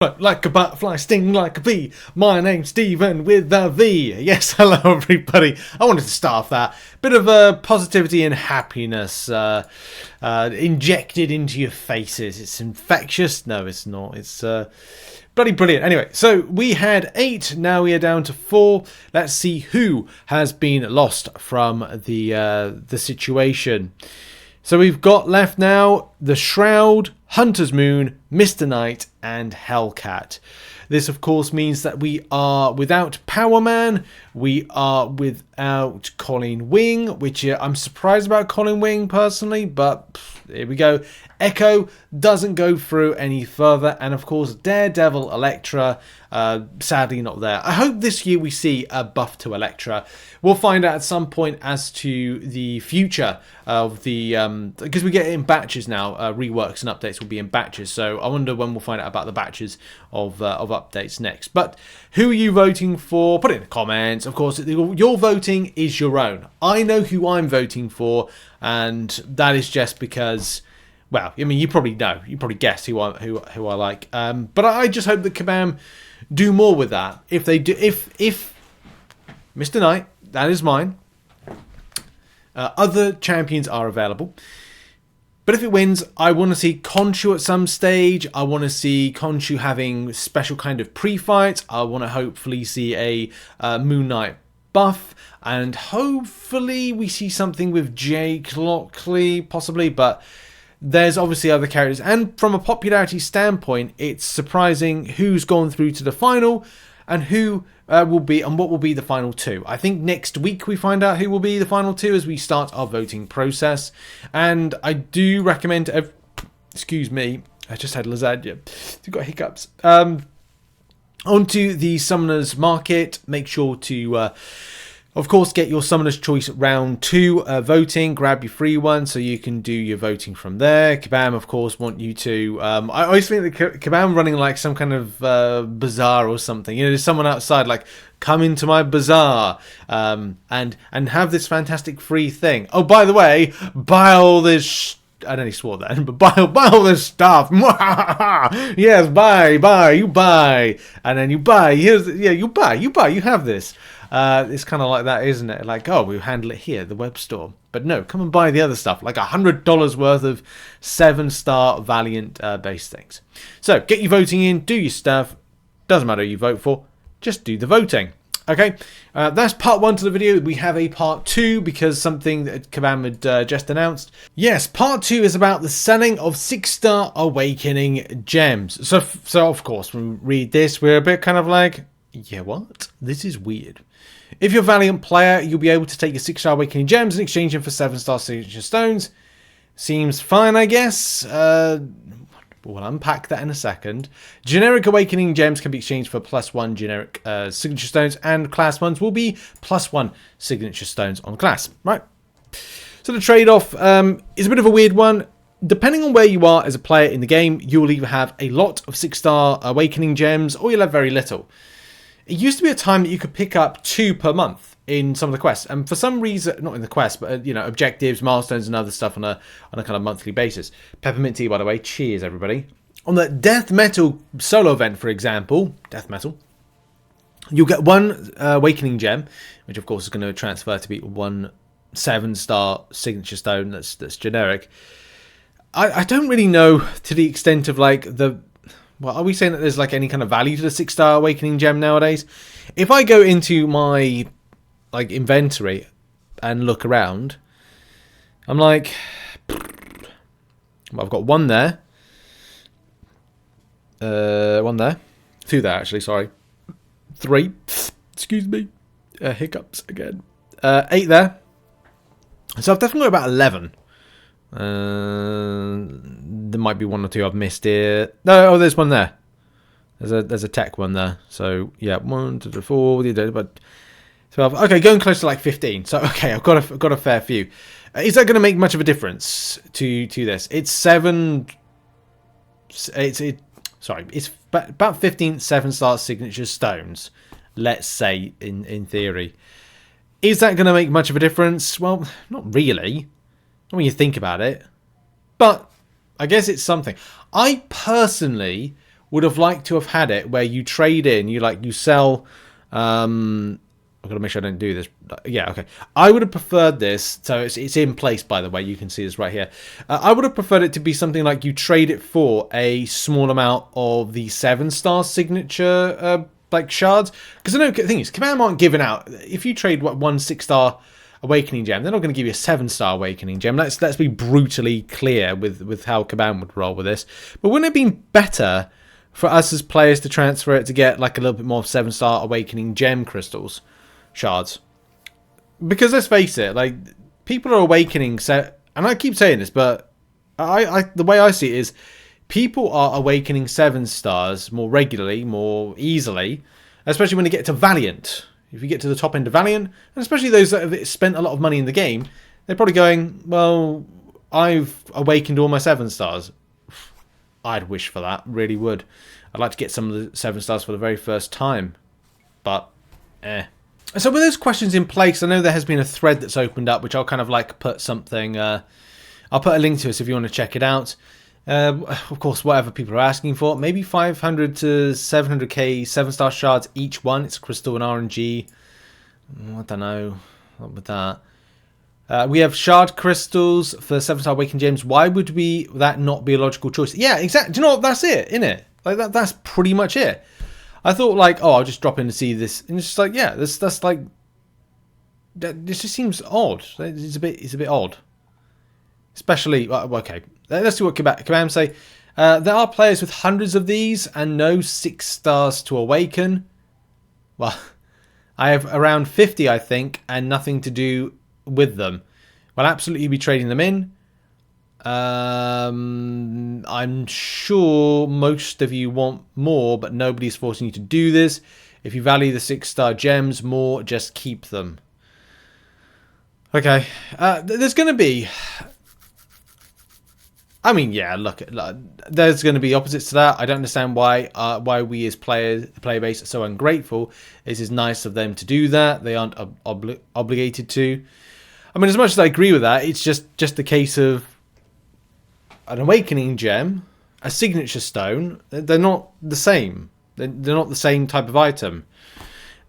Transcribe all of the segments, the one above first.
But like a butterfly, sting like a bee. My name's Stephen with a V. Yes, hello everybody. I wanted to start off that. Bit of positivity and happiness injected into your faces. It's infectious. No, it's not. It's bloody brilliant. Anyway, so we had 8. Now we are down to 4. Let's see who has been lost from the situation. So we've got left now the Shroud, Hunter's Moon, Mr. Knight, and Hellcat. This, of course, means that we are without Power Man. We are without Colin Wing, which I'm surprised about Colin Wing personally, but here we go. Echo doesn't go through any further, and of course Daredevil, Elektra, sadly not there. I hope this year we see a buff to Elektra. We'll find out at some point as to the future of the because we get it in batches now. Reworks and updates will be in batches, so I wonder when we'll find out about the batches of updates next. But who are you voting for? Put it in the comments. Of course, your voting is your own. I know who I'm voting for, and that is just because, well, I mean, you probably know, you probably guessed who I like. But I just hope that Kabam do more with that. If they do, if Mr. Knight, that is mine. Other champions are available. But if it wins, I want to see Khonshu at some stage. I want to see Khonshu having special kind of pre-fights. I want to hopefully see a Moon Knight buff. And hopefully we see something with Jake Lockley, possibly. But there's obviously other characters. And from a popularity standpoint, it's surprising who's gone through to the final and who will be and what will be the final 2. I think next week we find out who will be the final 2 as we start our voting process. And I do recommend, excuse me, I just had lasagna. I've got hiccups. Onto the Summoners Market. Make sure to of course, get your Summoner's Choice round 2 voting. Grab your free one so you can do your voting from there. Kabam, of course, want you to... I always think that Kabam running like some kind of bazaar or something. You know, there's someone outside like, come into my bazaar and have this fantastic free thing. Oh, by the way, buy all this... I don't swore that, but buy all this stuff. Yes, buy, you buy. And then you buy. You buy, you have this. It's kind of like that, isn't it? Like, oh, we'll handle it here, the web store. But no, come and buy the other stuff, like $100 worth of 7-star Valiant base things. So get your voting in, do your stuff. Doesn't matter who you vote for, just do the voting. Okay, that's part 1 to the video. We have a part 2 because something that Kabam had just announced. Yes, part 2 is about the selling of 6-star Awakening gems. So of course, when we read this, we're a bit kind of like, yeah, what? This is weird. If you're a Valiant player, you'll be able to take your 6-star Awakening gems and exchange them for 7-star Signature Stones. Seems fine, I guess. We'll unpack that in a second. Generic Awakening gems can be exchanged for +1 generic Signature Stones, and class ones will be +1 Signature Stones on class. Right. So the trade-off is a bit of a weird one. Depending on where you are as a player in the game, you will either have a lot of 6-star Awakening gems, or you'll have very little. It used to be a time that you could pick up 2 per month in some of the quests, and for some reason, not in the quest, but you know, objectives, milestones, and other stuff on a kind of monthly basis. Peppermint tea, by the way. Cheers, everybody. On the Death Metal solo event, for example, Death Metal, you'll get 1 Awakening gem, which of course is going to transfer to be 1 7-star Signature Stone. That's generic. I don't really know to the extent of like the... Well, are we saying that there's like any kind of value to the 6-star Awakening gem nowadays? If I go into my like inventory and look around, I'm like, well, I've got 1 there, 1 there, 2 there actually. Sorry, 3. Excuse me, hiccups again. 8 there. So I've definitely got about 11. There might be 1 or 2 I've missed here. No, oh, there's 1 there. There's a tech one there. So yeah, 1, 2, 3, 4. But 12. Okay, going close to like 15. So okay, I've got a fair few. Is that going to make much of a difference to this? It's 7. It's about 15 7-star Signature Stones. Let's say in theory. Is that going to make much of a difference? Well, not really. When you think about it, but I guess it's something. I personally would have liked to have had it where you trade in, you sell. I've got to make sure I don't do this. Yeah, okay. I would have preferred this. So it's in place, by the way. You can see this right here. I would have preferred it to be something like you trade it for a small amount of the 7-star signature shards. Because the thing is, Kabam aren't giving out. If you trade one 6-star Awakening Gem, they're not going to give you a 7-star Awakening Gem. Let's be brutally clear with how Kabam would roll with this. But wouldn't it have been better for us as players to transfer it to get like a little bit more 7-star Awakening Gem crystals? Shards, because let's face it, like, people are awakening, and I keep saying this, but the way I see it is people are awakening 7-stars more regularly, more easily, especially when they get to Valiant. If you get to the top end of Valiant, and especially those that have spent a lot of money in the game, they're probably going, well, I've awakened all my 7-stars. I'd wish for that, really would. I'd like to get some of the 7-stars for the very first time, but So with those questions in place, I know there has been a thread that's opened up, which I'll kind of like put something. I'll put a link to it if you want to check it out. Of course, whatever people are asking for, maybe 500 to 700k 7-star shards each one. It's crystal and RNG. I don't know. What with that? We have shard crystals for 7-star Awakened Gems. Why would that not be a logical choice? Yeah, exactly. Do you know what? That's it, isn't it? Like that's pretty much it. I thought, like, oh, I'll just drop in to see this, and it's just like, yeah, that's like, this just seems odd. It's a bit odd, especially. Okay, let's see what Kabam say. There are players with hundreds of these and no 6-stars to awaken. Well, I have around 50, I think, and nothing to do with them. We'll absolutely be trading them in. I'm sure most of you want more, but nobody's forcing you to do this. If you value the 6-star gems more, just keep them. Okay, there's going to be... I mean, yeah, look, there's going to be opposites to that. I don't understand why we as player base are so ungrateful. It is nice of them to do that. They aren't obligated to. I mean, as much as I agree with that, it's just a case of an Awakening Gem, a Signature Stone. They're not the same. They're not the same type of item.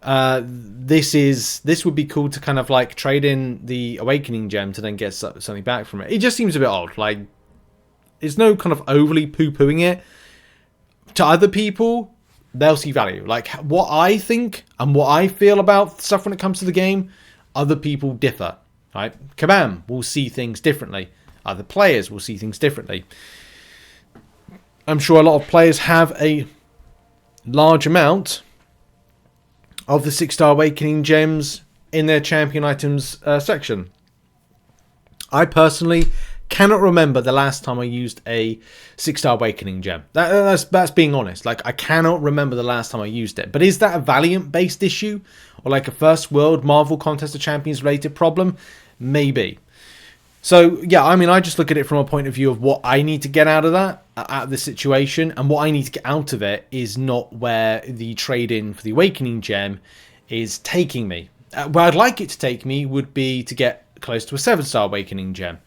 This would be cool to kind of like trade in the Awakening Gem to then get something back from it. It just seems a bit odd. Like, there's no kind of overly poo-pooing it. To other people, they'll see value. Like, what I think and what I feel about stuff when it comes to the game, other people differ. Right? Kabam will see things differently. Other players will see things differently. I'm sure a lot of players have a large amount of the 6-star Awakening Gems in their champion items section. I personally cannot remember the last time I used a 6-star Awakening Gem. That's being honest. Like, I cannot remember the last time I used it. But is that a Valiant-based issue? Or like a First World Marvel Contest of Champions related problem? Maybe. So, yeah, I mean, I just look at it from a point of view of what I need to get out of that, out of the situation, and what I need to get out of it is not where the trade-in for the Awakening Gem is taking me. Where I'd like it to take me would be to get close to a 7-star Awakening Gem.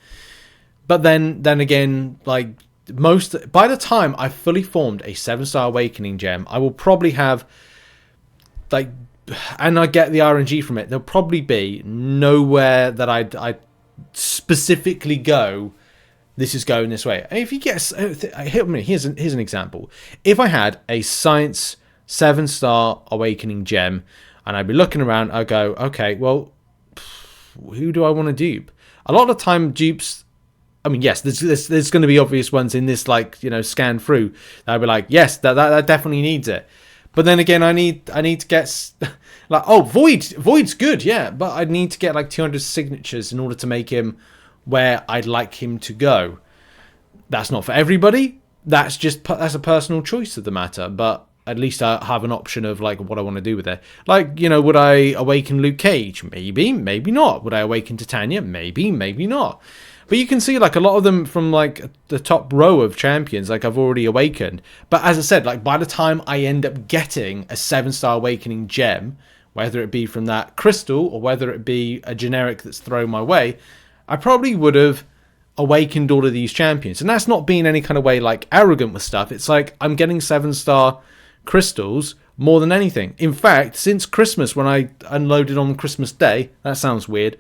But then again, like, by the time I've fully formed a 7-star Awakening Gem, I will probably have, like, and I get the RNG from it, there'll probably be nowhere that I'd specifically go, this is going this way. If you get, here's an example. If I had a Science 7-star Awakening Gem and I'd be looking around, I go, okay, well, who do I want to dupe? A lot of the time dupes, I mean, yes, there's going to be obvious ones in this, like, you know, scan through. I'd be like, yes, that definitely needs it. But then again, I need to get, like, oh, Void's good, yeah, but I need to get like 200 signatures in order to make him where I'd like him to go. That's not for everybody. That's a personal choice of the matter. But at least I have an option of like what I want to do with it. Like, you know, would I awaken Luke Cage? Maybe, maybe not. Would I awaken Titania? Maybe, maybe not. But you can see, like, a lot of them from, like, the top row of champions, like, I've already awakened. But as I said, like, by the time I end up getting a 7-star Awakening Gem, whether it be from that crystal or whether it be a generic that's thrown my way, I probably would have awakened all of these champions. And that's not being any kind of way like arrogant with stuff. It's like I'm getting 7-star crystals more than anything. In fact, since Christmas, when I unloaded on Christmas Day, that sounds weird,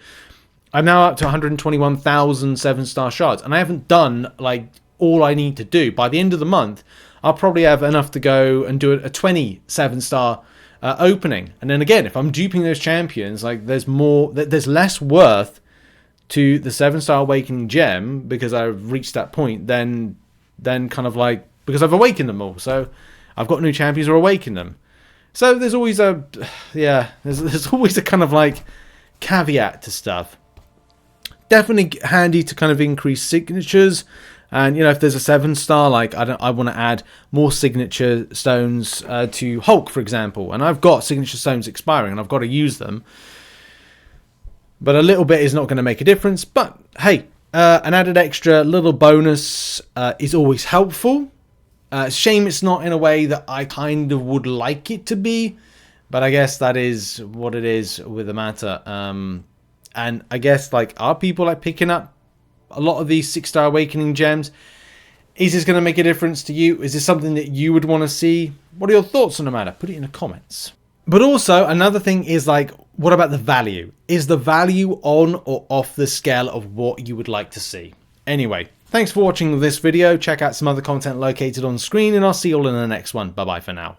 I'm now up to 121,000 7-star shards, and I haven't done like all I need to do. By the end of the month, I'll probably have enough to go and do a 27-star opening. And then again, if I'm duping those champions, like there's less worth to the 7-star awakening gem because I've reached that point than kind of like because I've awakened them all. So I've got new champions or awakened them. So there's always there's always a kind of like caveat to stuff. Definitely handy to kind of increase signatures. And, you know, if there's a 7-star, like I want to add more signature stones to Hulk, for example. And I've got signature stones expiring and I've got to use them. But a little bit is not going to make a difference. But, hey, an added extra little bonus is always helpful. Shame it's not in a way that I kind of would like it to be. But I guess that is what it is with the matter. And I guess, like, are people, like, picking up a lot of these 6-star awakening gems? Is this going to make a difference to you? Is this something that you would want to see? What are your thoughts on the matter? Put it in the comments. But also, another thing is, like, what about the value? Is the value on or off the scale of what you would like to see? Anyway, thanks for watching this video. Check out some other content located on screen, and I'll see you all in the next one. Bye-bye for now.